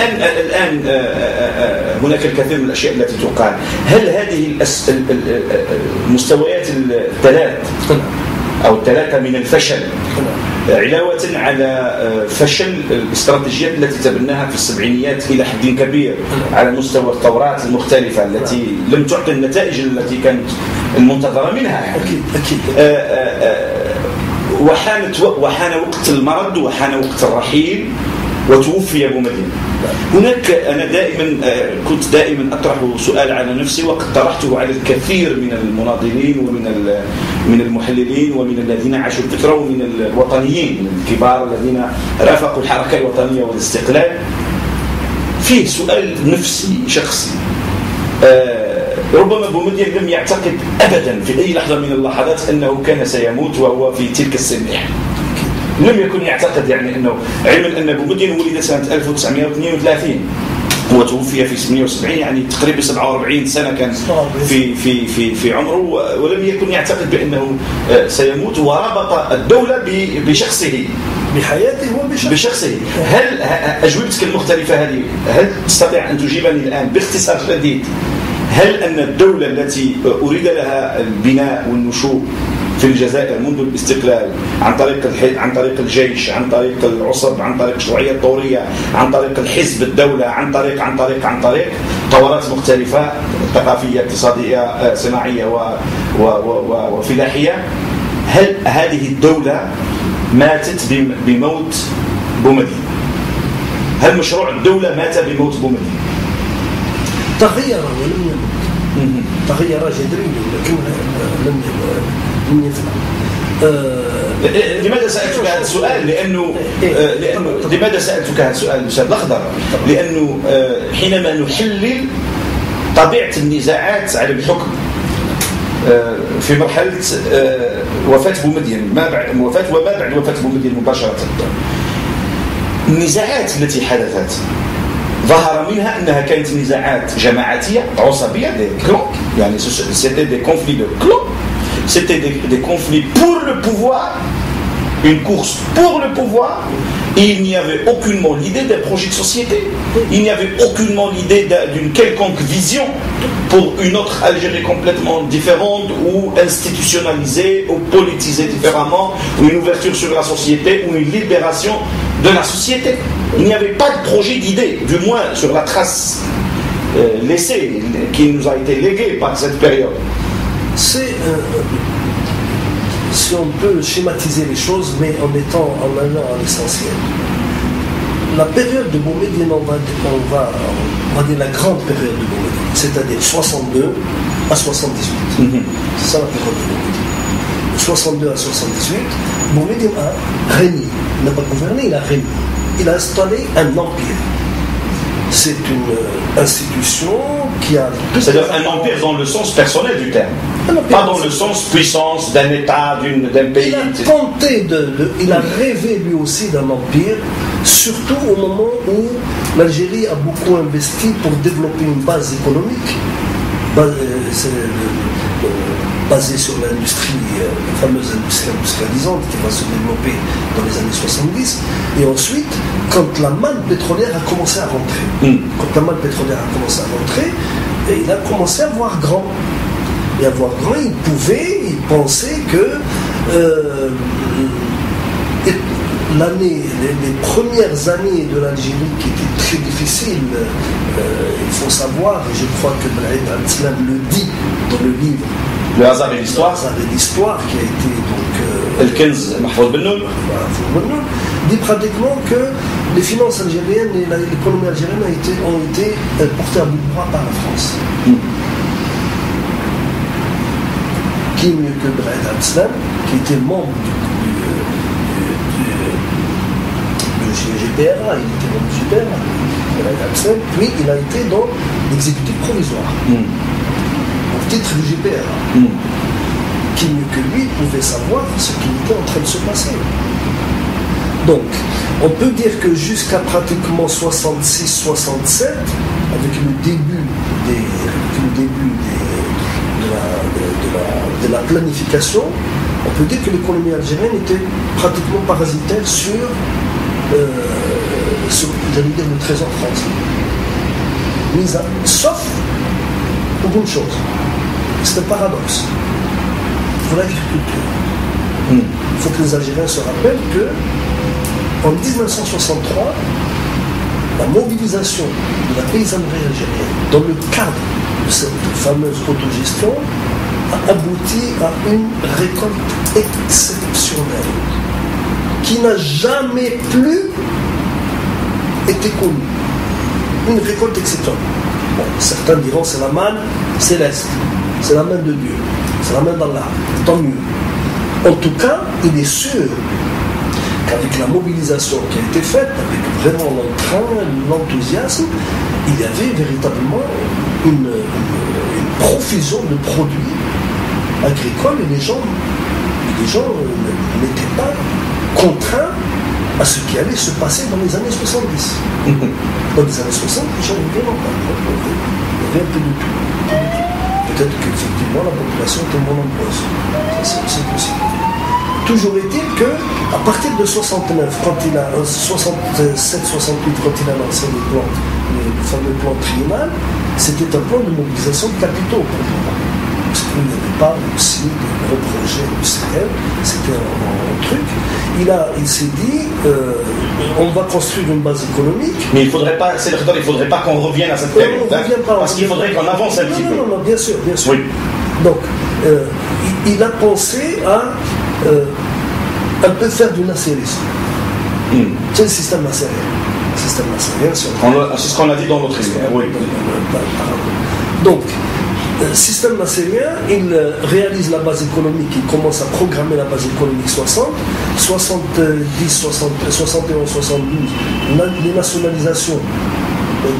الآن هناك الكثير من الأشياء التي تقال. هل هذه المستويات الثلاثة من الفشل علاوة على فشل الاستراتيجيات التي تبناها في السبعينيات إلى حد كبير على مستوى الثورات المختلفة التي لم تعطي النتائج التي كانت المنتظرة منها؟ أكيد. وحان وقت المرض وحان وقت الرحيل وتوفي بومدين. هناك أنا كنت دائما أطرح سؤال على نفسي وقد طرحته على الكثير من المناضلين ومن المحللين ومن الذين عاشوا الفكرة ومن الوطنيين الكبار الذين رافقوا الحركة الوطنية والاستقلال. فيه سؤال نفسي شخصي. ربما بومدين لم يعتقد أبدا في أي لحظة من اللحظات أنه كان سيموت وهو في تلك السن. لم يكن يعتقد أنه علما أن بومدين ولد سنة 1932 وتوفي في 78 تقريبا 47 سنة كان في عمره ولم يكن يعتقد بأنه سيموت وربط الدولة بشخصه بشخصه. هل أجوبتك المختلفة هذه هل تستطيع أن تجيبني الآن باختصار شديد؟ هل أن الدولة التي أريد لها البناء والنشوء في الجزائر منذ الاستقلال عن طريق الجيش، عن طريق العصب، عن طريق الشرعية الطورية، عن طريق الحزب الدولة، عن طريق طورات مختلفة ثقافية اقتصادية صناعية وفلاحية، هل هذه الدولة ماتت بموت بومدين؟ هل مشروع الدولة مات بموت بومدين؟ تغير ولم يمت، تغير جذريا لكن لم يفعل. لماذا سألتك هذا السؤال؟ لأنه لماذا سألتك هذا السؤال أستاذ الأخضر؟ لأنه حينما نحلل طبيعة النزاعات على الحكم في مرحلة وفاة بومدين وفاة وما بعد وفاة بومدين مباشرة، النزاعات التي حدثت ظهر منها أنها كانت نزاعات جماعاتية عصبية يعني c'était des conflits de clans, c'était des conflits pour le pouvoir, une course pour le pouvoir, et il n'y avait aucunement l'idée d'un projet de société, il n'y avait aucunement l'idée d'une quelconque vision pour une autre Algérie complètement différente ou institutionnalisée ou politisée différemment, ou une ouverture sur la société ou une libération de la société. Il n'y avait pas de projet d'idée, du moins sur la trace laissée qui nous a été léguée par cette période. C'est si on peut schématiser les choses, mais en allant à l'essentiel. La période de Boumediene, on va dire la grande période de Boumediene, c'est-à-dire 62 à 78. C'est ça la période de Boumediene. 62 à 78, Boumediene a régné. Il n'a pas gouverné, il a régné. Il a installé un empire. C'est une institution qui a... C'est-à-dire un empire dans le sens personnel du terme. Pas dans le sens puissance d'un État, d'un pays. Il a tenté il a rêvé lui aussi d'un empire, surtout au moment où l'Algérie a beaucoup investi pour développer une base économique basée sur l'industrie, la fameuse industrie industrialisante qui va se développer dans les années 70. Et ensuite, quand la manne pétrolière a commencé à rentrer, il a commencé à voir grand. Et à voir grand, il pensait que les premières années de l'Algérie qui étaient très difficiles, il faut savoir, et je crois que Brahim al-Islam le dit dans le livre Le hasard et l'histoire, qui a été donc El-Kenz Mahfouz Ben-Noun dit pratiquement que les finances algériennes et l'économie algérienne ont été portées à bout de bras par la France. Qui est mieux que Brahim al-Islam, qui était membre du GPRA, il était membre du GPRA, puis il a été dans l'exécutif provisoire, au titre du GPRA. Qui mieux que lui pouvait savoir ce qui était en train de se passer. Donc, on peut dire que jusqu'à pratiquement 66-67, avec le début de la planification, on peut dire que l'économie algérienne était pratiquement parasitaire sur j'allais dire le trésor français. Sauf pour une chose, c'est un paradoxe. Pour l'agriculture. Il faut que les Algériens se rappellent que en 1963, la mobilisation de la paysannerie algérienne dans le cadre de cette fameuse autogestion a abouti à une récolte exceptionnelle qui n'a jamais plus été connue. Une récolte exceptionnelle. Bon, certains diront c'est la manne céleste, c'est la main de Dieu, c'est la main d'Allah, tant mieux. En tout cas, il est sûr qu'avec la mobilisation qui a été faite, avec vraiment l'entrain, l'enthousiasme, il y avait véritablement une profusion de produits agricoles et les gens n'étaient pas contraints à ce qui allait se passer dans les années 70. Dans les années 60, les gens n'étaient pas. Il y avait un peu de tout. Peut-être qu'effectivement la population était moins nombreuse. Ça, c'est possible. Toujours est-il qu'à partir de 69, quand il a 67-68, quand il a lancé le fameux plan triennal, c'était un plan de mobilisation de capitaux pour moi. Parce qu'il n'y avait pas aussi de gros projets industriels, c'était un truc. Il s'est dit, on va construire une base économique. Mais il ne faudrait pas qu'on revienne à cette période. Parce qu'il faudrait qu'on avance un petit peu. Non, bien sûr. Oui. Donc, il a pensé à un peu faire du nasserisme. C'est le système nassérien. C'est ce qu'on a dit dans notre histoire. Oui. Donc, système nassérien, il réalise la base économique, il commence à programmer la base économique 60, 70, 71, 72, les nationalisations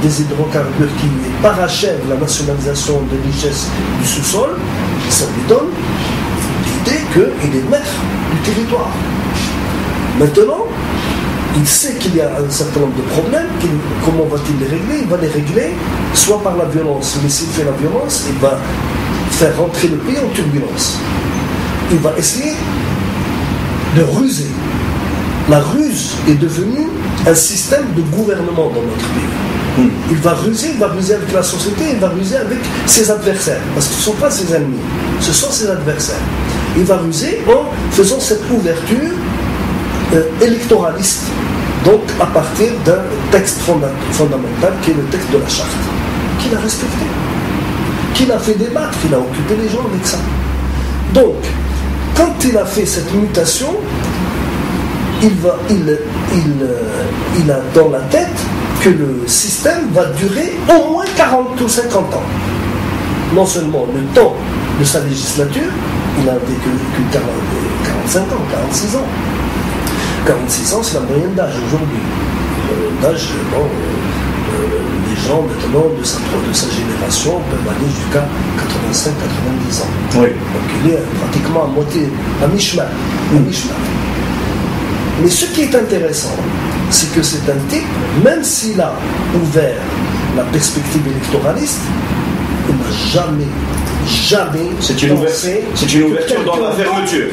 des hydrocarbures qui parachèvent la nationalisation des richesses du sous-sol, ça lui donne l'idée qu'il est maître du territoire. Maintenant, il sait qu'il y a un certain nombre de problèmes, comment va-t-il les régler? Il va les régler soit par la violence, mais s'il fait la violence, il va faire rentrer le pays en turbulence. Il va essayer de ruser. La ruse est devenue un système de gouvernement dans notre pays. Il va ruser avec la société, il va ruser avec ses adversaires, parce que ce ne sont pas ses ennemis, ce sont ses adversaires. Il va ruser en faisant cette ouverture électoraliste, donc à partir d'un texte fondamental qui est le texte de la charte, qu'il a respecté, qu'il a fait débattre, qu'il a occupé les gens avec ça. Donc, quand il a fait cette mutation, il a dans la tête que le système va durer au moins 40 ou 50 ans. Non seulement le temps de sa législature, il a vécu 45 ans, 46 ans. 46 ans, c'est la moyenne d'âge aujourd'hui. L'âge, les gens maintenant de sa génération peuvent aller jusqu'à 85-90 ans. Oui. Donc il est pratiquement à mi-chemin. Mais ce qui est intéressant, c'est que c'est un type, même s'il a ouvert la perspective électoraliste, il n'a jamais c'est une ouverture dans la fermeture.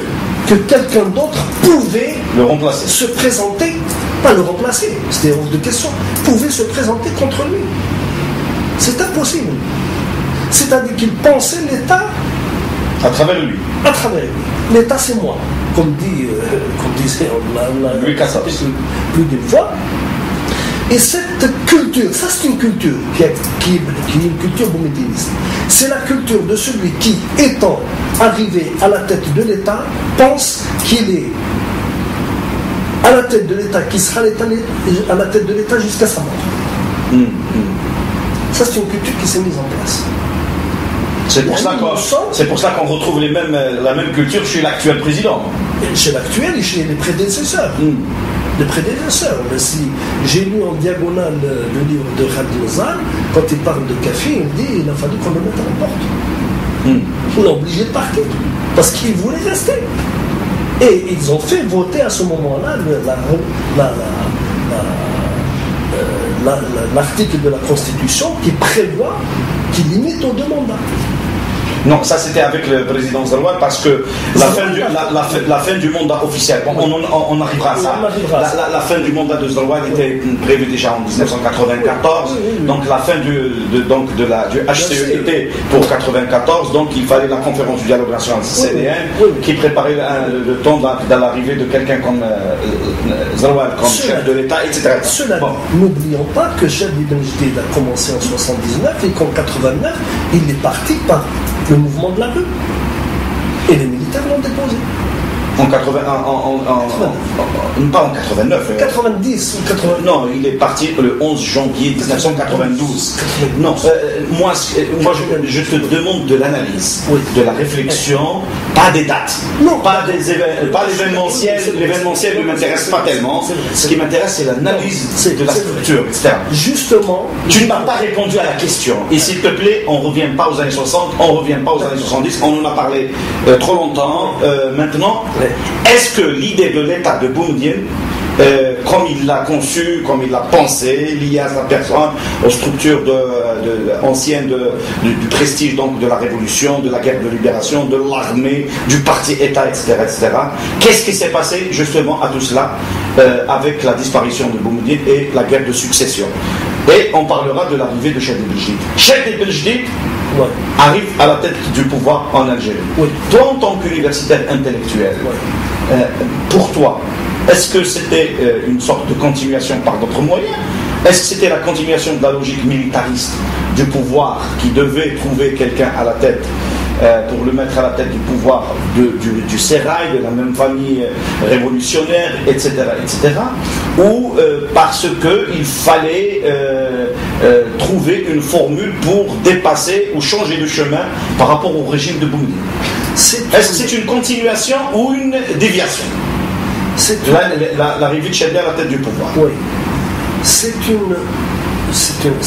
Que quelqu'un d'autre pouvait le remplacer. Se présenter, pas le remplacer, c'était hors de question, pouvait se présenter contre lui. C'est impossible. C'est-à-dire qu'il pensait l'État à travers lui. L'État, c'est moi, comme disait Louis Cassat plus d'une fois. Et cette culture, ça c'est une culture qui est une culture boumédiniste. C'est la culture de celui qui, étant arrivé à la tête de l'État, pense qu'il est à la tête de l'État, qui sera à la tête de l'État jusqu'à sa mort. Ça c'est une culture qui s'est mise en place. C'est pour ça qu'on retrouve la même culture chez l'actuel président. Chez l'actuel et chez les prédécesseurs. Les prédécesseurs. Si j'ai lu en diagonale le livre de Khalid Ozal, quand il parle de café, il dit qu'il a fallu qu'on le mette à la porte. On l'a obligé de partir, parce qu'il voulait rester. Et ils ont fait voter à ce moment-là l'article de la Constitution qui prévoit, qui limite aux 2 mandats. Non, ça c'était avec le président Zeroual parce que la fin du mandat officiel, on arrivera à ça. La fin du mandat de Zeroual était prévue déjà en 1994, donc la fin du HCE était pour 1994, donc il fallait la conférence du dialogue national CDN qui préparait le temps de l'arrivée de quelqu'un comme Zeroual, comme chef de l'État, etc. Cela dit, n'oublions pas que Cheb Ibn Jdid a commencé en 79 et qu'en 89, il est parti par le mouvement de la rue. Et les militaires l'ont déposé. En 80, pas en 89. 90 ou 80. Non, il est parti le 11 janvier 1992. Non, moi je te demande de l'analyse, de la réflexion, pas des dates, non, pas l'événementiel. L'événementiel ne m'intéresse pas tellement. Ce qui m'intéresse, c'est l'analyse de la structure, etc. Justement, tu ne m'as pas répondu à la question. Et s'il te plaît, on ne revient pas aux années 60, on ne revient pas aux années 70. On en a parlé trop longtemps. Maintenant. Est-ce que l'idée de l'État de Boumediene, comme il l'a conçu, comme il l'a pensé, liée à sa personne, aux structures anciennes du prestige donc, de la Révolution, de la guerre de libération, de l'armée, du parti-État, etc., qu'est-ce qui s'est passé justement à tout cela avec la disparition de Boumediene et la guerre de succession? Et on parlera de l'arrivée de Cheb Ibn Jdid. Cheb Ibn Jdid arrive à la tête du pouvoir en Algérie. Toi, en tant qu'universitaire intellectuel, pour toi, est-ce que c'était une sorte de continuation par d'autres moyens? Est-ce que c'était la continuation de la logique militariste du pouvoir qui devait trouver quelqu'un à la tête pour le mettre à la tête du pouvoir du sérail, de la même famille révolutionnaire, etc., ou parce qu'il fallait trouver une formule pour dépasser ou changer de chemin par rapport au régime de Boumediene? Est-ce que c'est une continuation ou une déviation? L'arrivée de Chebli à la tête du pouvoir. Oui. C'est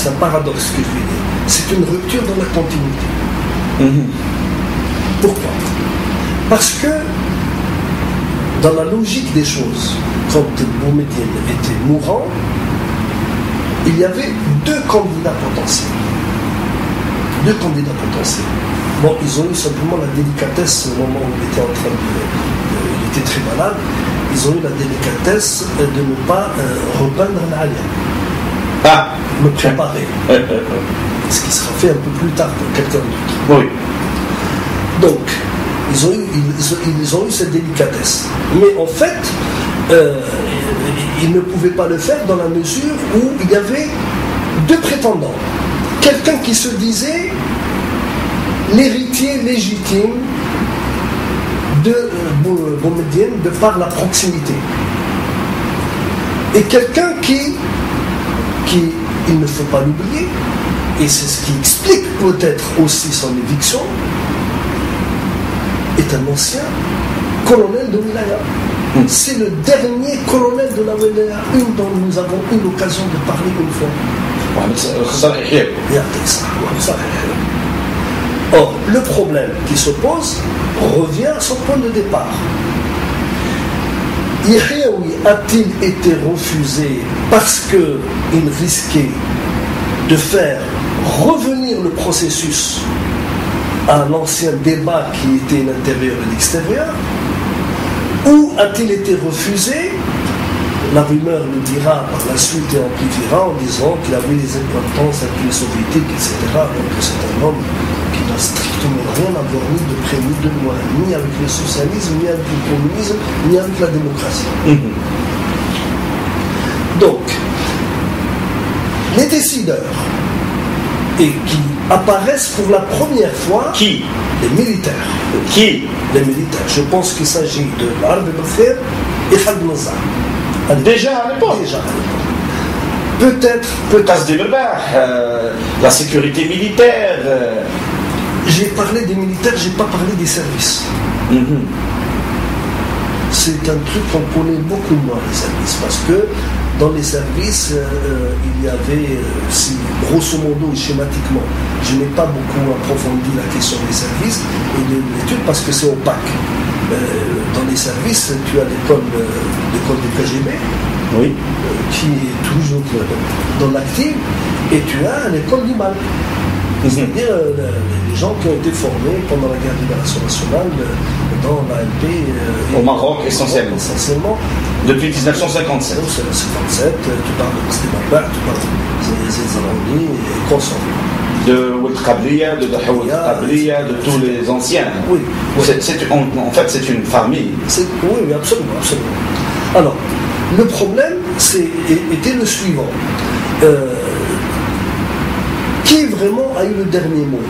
un paradoxe que je vais dire. C'est une rupture dans la continuité. Pourquoi? Parce que dans la logique des choses, quand Boumediene était mourant, il y avait deux candidats potentiels. Bon, ils ont eu simplement la délicatesse au moment où il était en train il était très malade. Ils ont eu la délicatesse de ne pas repeindre l'Alia. Me préparer. Ce qui sera fait un peu plus tard pour quelqu'un d'autre. Oui. Donc, ils ont eu cette délicatesse. Mais en fait, ils ne pouvaient pas le faire dans la mesure où il y avait deux prétendants. Quelqu'un qui se disait l'héritier légitime de Boumediene de par la proximité. Et quelqu'un qui, il ne faut pas l'oublier, et c'est ce qui explique peut-être aussi son éviction, est un ancien colonel de Wilaya. C'est le dernier colonel de la Wilaya, une dont nous avons eu l'occasion de parler une fois. Or, le problème qui se pose revient à son point de départ. Yahyaoui a-t-il été refusé parce qu'il risquait de faire revenir le processus à un ancien débat qui était l'intérieur et l'extérieur, ou a-t-il été refusé? La rumeur le dira par la suite et amplifiera en disant qu'il avait des acquaintances avec les soviétiques, etc. Donc c'est un homme qui n'a strictement rien à voir ni de près ni de loin, ni avec le socialisme, ni avec le communisme, ni avec la démocratie. Donc, les décideurs, et qui apparaissent pour la première fois... Qui? Les militaires. Qui? Les militaires. Je pense qu'il s'agit de l'Arab Bafir et Khaled Mazar. Déjà à l'époque. Peut-être. La sécurité militaire. J'ai parlé des militaires, j'ai pas parlé des services. C'est un truc qu'on connaît beaucoup moins, les services, parce que dans les services, il y avait, si, grosso modo, schématiquement, je n'ai pas beaucoup approfondi la question des services et de l'étude parce que c'est opaque. Dans les services, tu as l'école du KGB, qui est toujours dans l'actif, et tu as l'école du mal. C'est-à-dire les gens qui ont été formés pendant la guerre de libération nationale dans l'ALP. Au Maroc, essentiellement. Depuis 1957. Donc, c'est 1957, tu parles de Stéphane Bach, tu parles de Zalani et consorts. De Ould Qabliya, de Dahoud Qabliya, de tous les anciens. Oui. En fait, c'est une famille. Oui, absolument, absolument. Alors, le problème était le suivant. Qui vraiment a eu le dernier mot?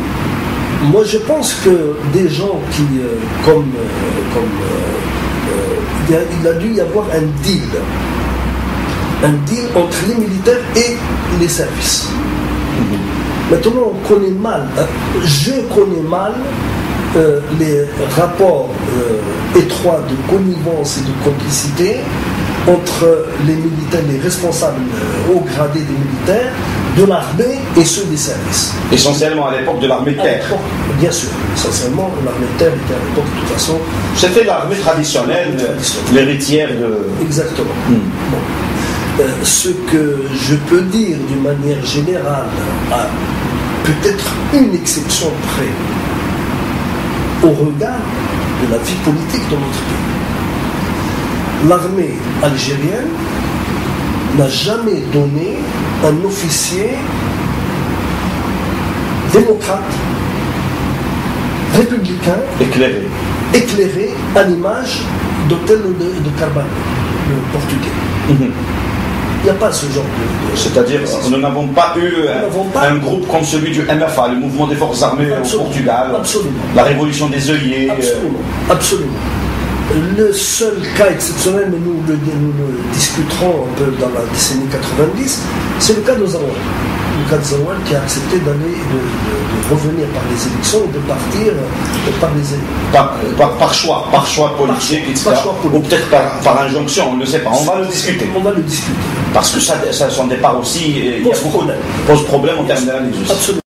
Moi, je pense que des gens qui, il a dû y avoir un deal entre les militaires et les services. Maintenant, je connais mal les rapports étroits de connivence et de complicité entre les militaires, les responsables hauts gradés des militaires, de l'armée et ceux des services. Essentiellement à l'époque de l'armée de terre. Bien sûr, essentiellement l'armée de terre était à l'époque de toute façon. C'était l'armée traditionnelle, l'héritière de. Exactement. Bon. Ce que je peux dire d'une manière générale, à peut-être une exception près, au regard de la vie politique de notre pays. L'armée algérienne n'a jamais donné un officier démocrate, républicain, éclairé à l'image d'Hôtel de Carbone, le portugais. Il n'y a pas ce genre de... C'est-à-dire, nous n'avons pas eu un groupe comme celui du MFA, le mouvement des forces armées au Portugal, la révolution des œillets. Absolument. Le seul cas exceptionnel, mais nous le discuterons un peu dans la décennie 90, c'est le cas de Zawal. Le cas de Zawal qui a accepté de revenir par les élections et de partir par choix politique, etc. Ou peut-être par injonction, on ne sait pas. On va le discuter. Parce que son départ aussi, il y a beaucoup de pose problème en termes d'analyse.